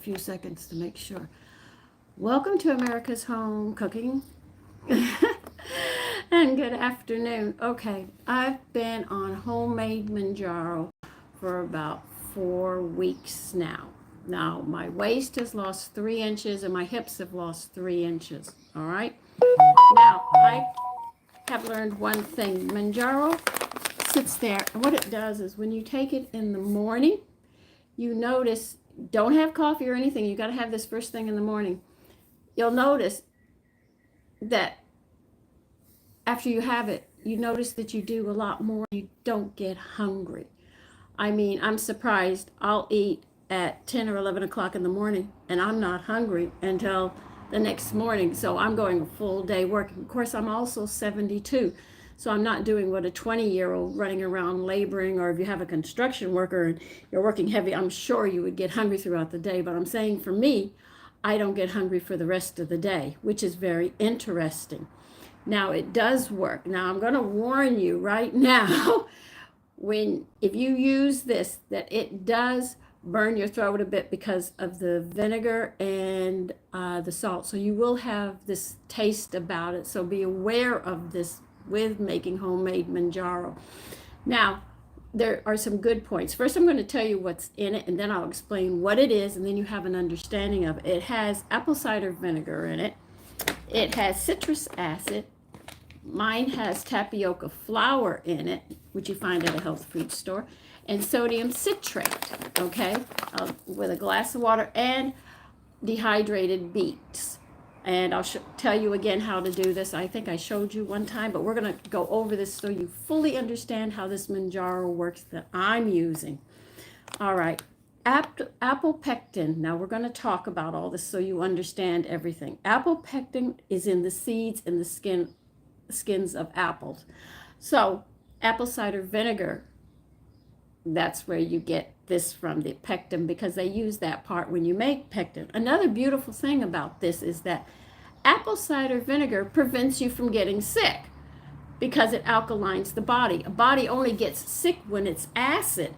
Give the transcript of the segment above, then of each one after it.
Few seconds to make sure. Welcome to America's Home Cooking. And good afternoon. Okay, I've been on homemade Manjaro for about 4 weeks now. Now, my waist has lost 3 inches and my hips have lost 3 inches. All right. Now, I have learned one thing. Manjaro sits there, and what it does is when you take it in the morning, you notice, don't have coffee or anything. You got to have this first thing in the morning. You'll notice that after you have it, you notice that you do a lot more. You don't get hungry. I mean, I'm surprised. I'll eat at 10 or 11 o'clock in the morning, and I'm not hungry until the next morning. So I'm going a full day working. Of course, I'm also 72. So I'm not doing what a 20-year-old running around laboring, or if you have a construction worker and you're working heavy, I'm sure you would get hungry throughout the day. But I'm saying for me, I don't get hungry for the rest of the day, which is very interesting. Now, it does work. Now, I'm going to warn you right now, if you use this, that it does burn your throat a bit because of the vinegar and the salt. So you will have this taste about it. So be aware of this with making homemade Manjaro. Now, there are some good points. First, I'm going to tell you what's in it, and then I'll explain what it is, and then you have an understanding of it. It has apple cider vinegar in it. It has citrus acid. Mine has tapioca flour in it, which you find at a health food store, and sodium citrate, okay, with a glass of water and dehydrated beets. And I'll tell you again how to do this. I think I showed you one time, but we're going to go over this so you fully understand how this Manjaro works that I'm using. All right, apple pectin. Now we're going to talk about all this so you understand everything. Apple pectin is in the seeds and the skins of apples. So apple cider vinegar, that's where you get this from, the pectin, because they use that part when you make pectin. Another beautiful thing about this is that apple cider vinegar prevents you from getting sick because it alkalines the body. A body only gets sick when it's acid.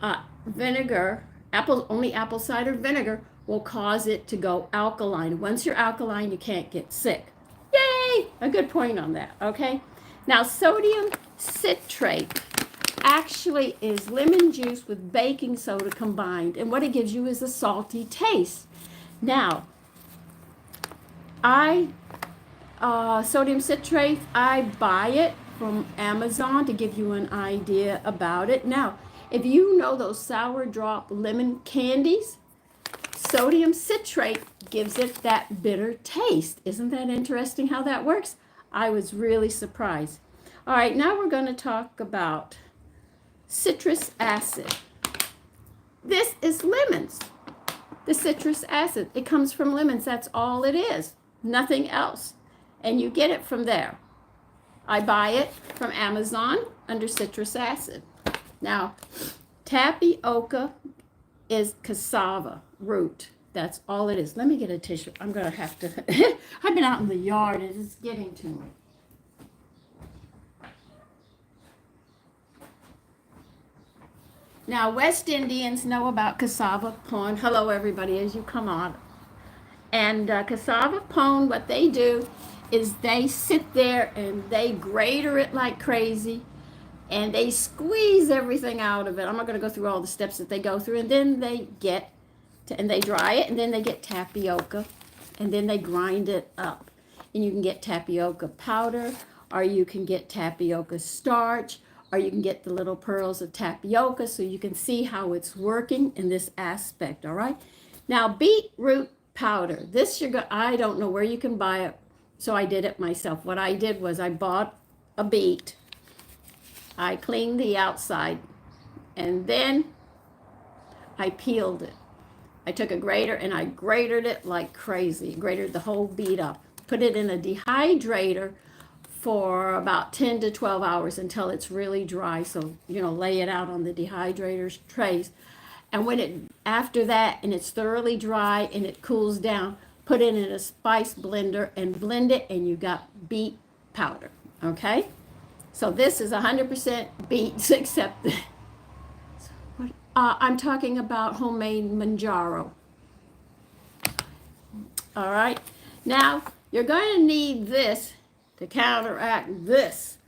Only apple cider vinegar will cause it to go alkaline. Once you're alkaline, you can't get sick. Yay! A good point on that, okay? Now, sodium citrate actually is lemon juice with baking soda combined, and what it gives you is a salty taste. Now, sodium citrate, I buy it from Amazon to give you an idea about it. Now, if you know those sour drop lemon candies, sodium citrate gives it that bitter taste. Isn't that interesting how that works? I was really surprised. All right, now we're going to talk about citrus acid. This is lemons. The citrus acid, it comes from lemons. That's all it is, nothing else. And you get it from there. I buy it from Amazon under citrus acid. Now, tapioca is cassava root. That's all it is. Let me get a tissue. I'm going to have to. I've been out in the yard and it's getting to me. Now, West Indians know about cassava pone. Hello, everybody, as you come on. And cassava pone, what they do is they sit there and they grater it like crazy, and they squeeze everything out of it. I'm not going to go through all the steps that they go through, and then they dry it, and then they get tapioca, and then they grind it up. And you can get tapioca powder, or you can get tapioca starch, or you can get the little pearls of tapioca, so you can see how it's working in this aspect, all right? Now, beetroot powder. I don't know where you can buy it, so I did it myself. What I did was I bought a beet. I cleaned the outside, and then I peeled it. I took a grater and I grated it like crazy, grated the whole beet up, put it in a dehydrator for about 10 to 12 hours until it's really dry. So, lay it out on the dehydrator's trays. And after that, and it's thoroughly dry and it cools down, put it in a spice blender and blend it, and you got beet powder, okay? So this is 100% beets, except I'm talking about homemade Manjaro. All right. Now, you're going to need this to counteract this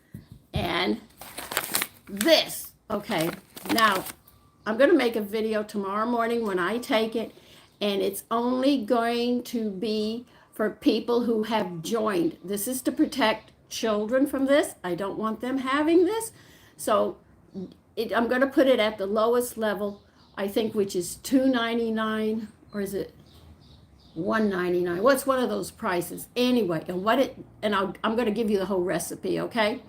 and this. Okay. Now, I'm going to make a video tomorrow morning when I take it, and it's only going to be for people who have joined. This is to protect children from this. I don't want them having this. So I'm going to put it at the lowest level, I think, which is $2.99, or is it $1.99? What's one of those prices? Anyway, I'm going to give you the whole recipe, okay?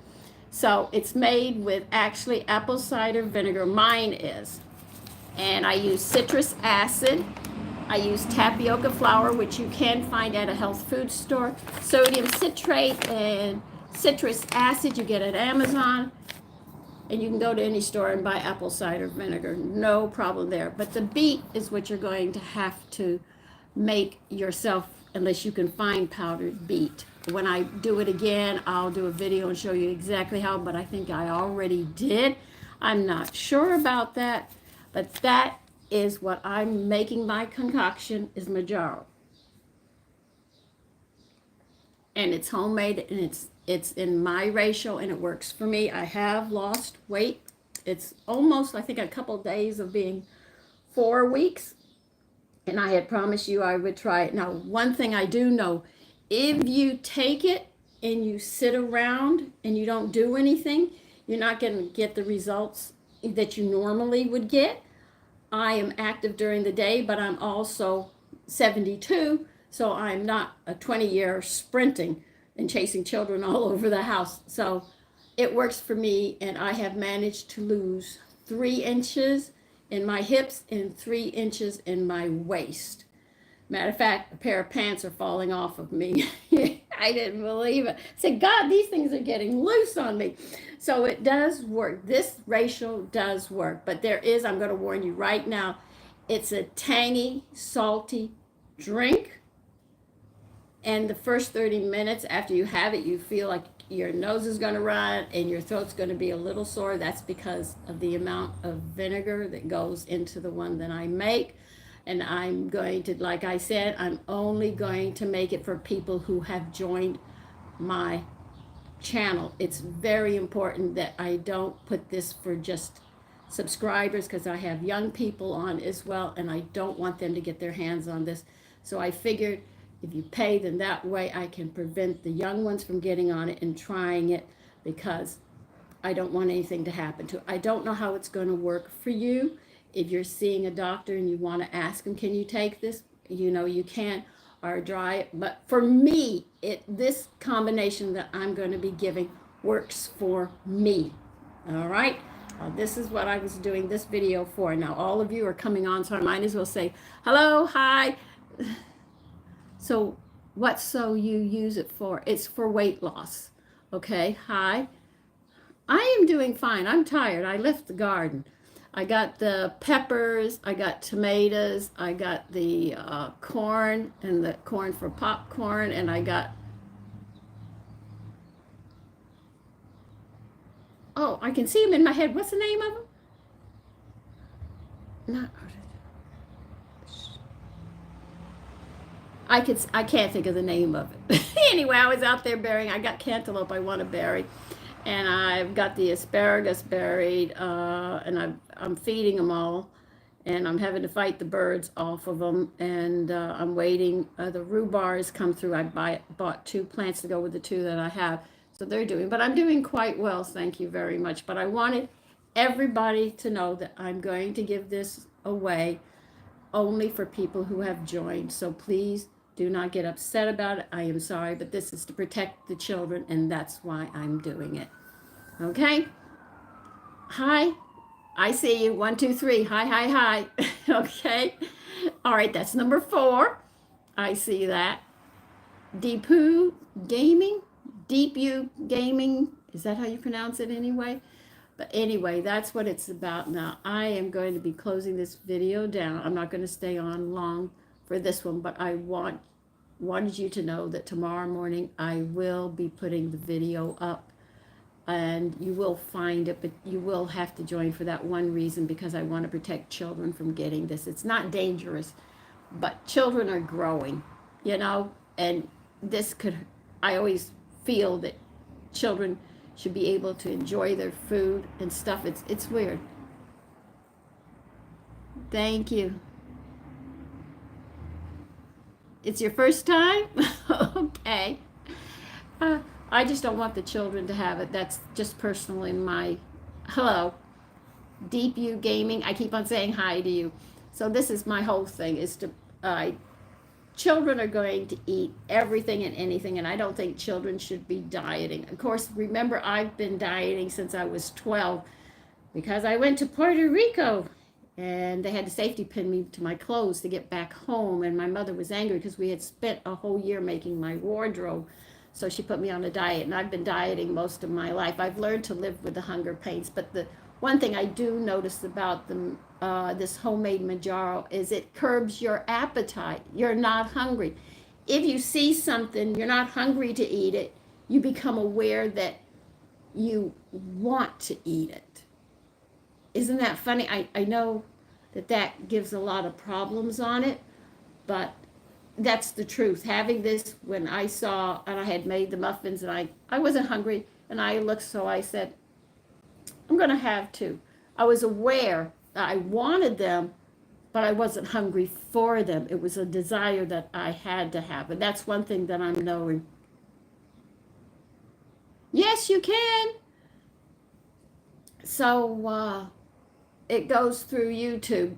So it's made with actually apple cider vinegar. Mine is. And I use citrus acid. I use tapioca flour, which you can find at a health food store. Sodium citrate and citrus acid you get at Amazon. And you can go to any store and buy apple cider vinegar. No problem there. But the beet is what you're going to have to make yourself, unless you can find powdered beet. When I do it again, I'll do a video and show you exactly how, but I think I already did. I'm not sure about that, but that is what I'm making. My concoction is my Jaro. And it's homemade, and it's in my ratio, and it works for me. I have lost weight. It's almost, I think, a couple of days of being 4 weeks. And I had promised you I would try it. Now, one thing I do know, if you take it and you sit around and you don't do anything, you're not going to get the results that you normally would get. I am active during the day, but I'm also 72, so I'm not a 20-year sprinting and chasing children all over the house. So it works for me, and I have managed to lose 3 inches in my hips and 3 inches in my waist. Matter of fact, a pair of pants are falling off of me. I didn't believe it. I said, God, these things are getting loose on me. So it does work. This ratio does work. But I'm going to warn you right now, it's a tangy, salty drink. And the first 30 minutes after you have it, you feel like your nose is going to run and your throat's going to be a little sore. That's because of the amount of vinegar that goes into the one that I make. And I'm going to, like I said, I'm only going to make it for people who have joined my channel. It's very important that I don't put this for just subscribers, because I have young people on as well, and I don't want them to get their hands on this. So I figured if you pay, then that way I can prevent the young ones from getting on it and trying it, because I don't want anything to happen to it. I don't know how it's going to work for you. If you're seeing a doctor and you want to ask them, can you take this? You can, or dry it. But for me, this combination that I'm going to be giving works for me. All right? This is what I was doing this video for. Now, all of you are coming on, so I might as well say, hello, hi. So you use it for? It's for weight loss. Okay, hi. I am doing fine. I'm tired. I left the garden. I got the peppers, I got tomatoes, I got the corn, and the corn for popcorn, and I got, oh, I can see them in my head. What's the name of them? Not, I can't think of the name of it. Anyway, I was out there berrying. I got cantaloupe I want to berry. And I've got the asparagus buried, and I'm feeding them all, and I'm having to fight the birds off of them, and I'm waiting. The rhubars come through. I bought 2 plants to go with the 2 that I have, so they're doing. But I'm doing quite well, thank you very much. But I wanted everybody to know that I'm going to give this away only for people who have joined. So please do not get upset about it. I am sorry, but this is to protect the children, and that's why I'm doing it. Okay? Hi. I see you. 1, 2, 3. Hi, hi, hi. Okay? All right, that's number 4. I see that. Deepu Gaming? Deepu Gaming? Is that how you pronounce it anyway? But anyway, that's what it's about now. I am going to be closing this video down. I'm not going to stay on long for this one, but I wanted you to know that tomorrow morning I will be putting the video up, and you will find it, but you will have to join for that one reason, because I want to protect children from getting this. It's not dangerous, but children are growing, you know, and this could, I always feel that children should be able to enjoy their food and stuff. It's weird. Thank you. It's your first time? Okay. Uh, I just don't want the children to have it. That's just personally my, hello, Deep You Gaming. I keep on saying hi to you. So this is my whole thing is to, children are going to eat everything and anything, and I don't think children should be dieting. Of course, remember, I've been dieting since I was 12 because I went to Puerto Rico and they had to safety pin me to my clothes to get back home. And my mother was angry because we had spent a whole year making my wardrobe. So she put me on a diet, and I've been dieting most of my life. I've learned to live with the hunger pains, but the one thing I do notice about this homemade Manjaro is it curbs your appetite. You're not hungry. If you see something, you're not hungry to eat it, you become aware that you want to eat it. Isn't that funny? I know that gives a lot of problems on it, but that's the truth. Having this, when I saw, and I had made the muffins, and I wasn't hungry, and I looked, so I said, I'm going to have two. I was aware that I wanted them, but I wasn't hungry for them. It was a desire that I had to have. And that's one thing that I'm knowing. Yes, you can. So it goes through YouTube.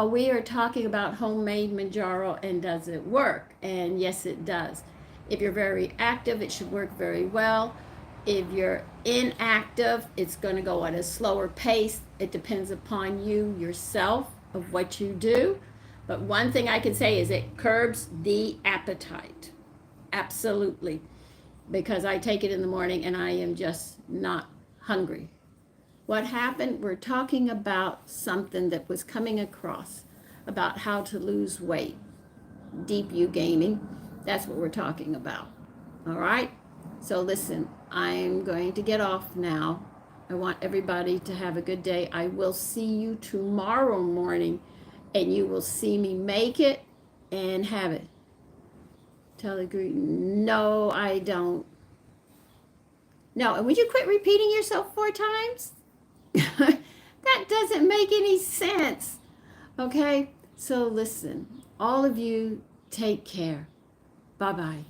We are talking about homemade Manjaro and does it work? And yes, it does. If you're very active, it should work very well. If you're inactive, it's going to go at a slower pace. It depends upon you yourself of what you do. But one thing I can say is it curbs the appetite. Absolutely. Because I take it in the morning and I am just not hungry. What happened, we're talking about something that was coming across about how to lose weight. Deep You Gaming, that's what we're talking about. All right? So listen, I'm going to get off now. I want everybody to have a good day. I will see you tomorrow morning, and you will see me make it and have it. Tell the group, no, I don't. No, and would you quit repeating yourself 4 times? That doesn't make any sense. Okay? So listen, all of you, take care. Bye-bye.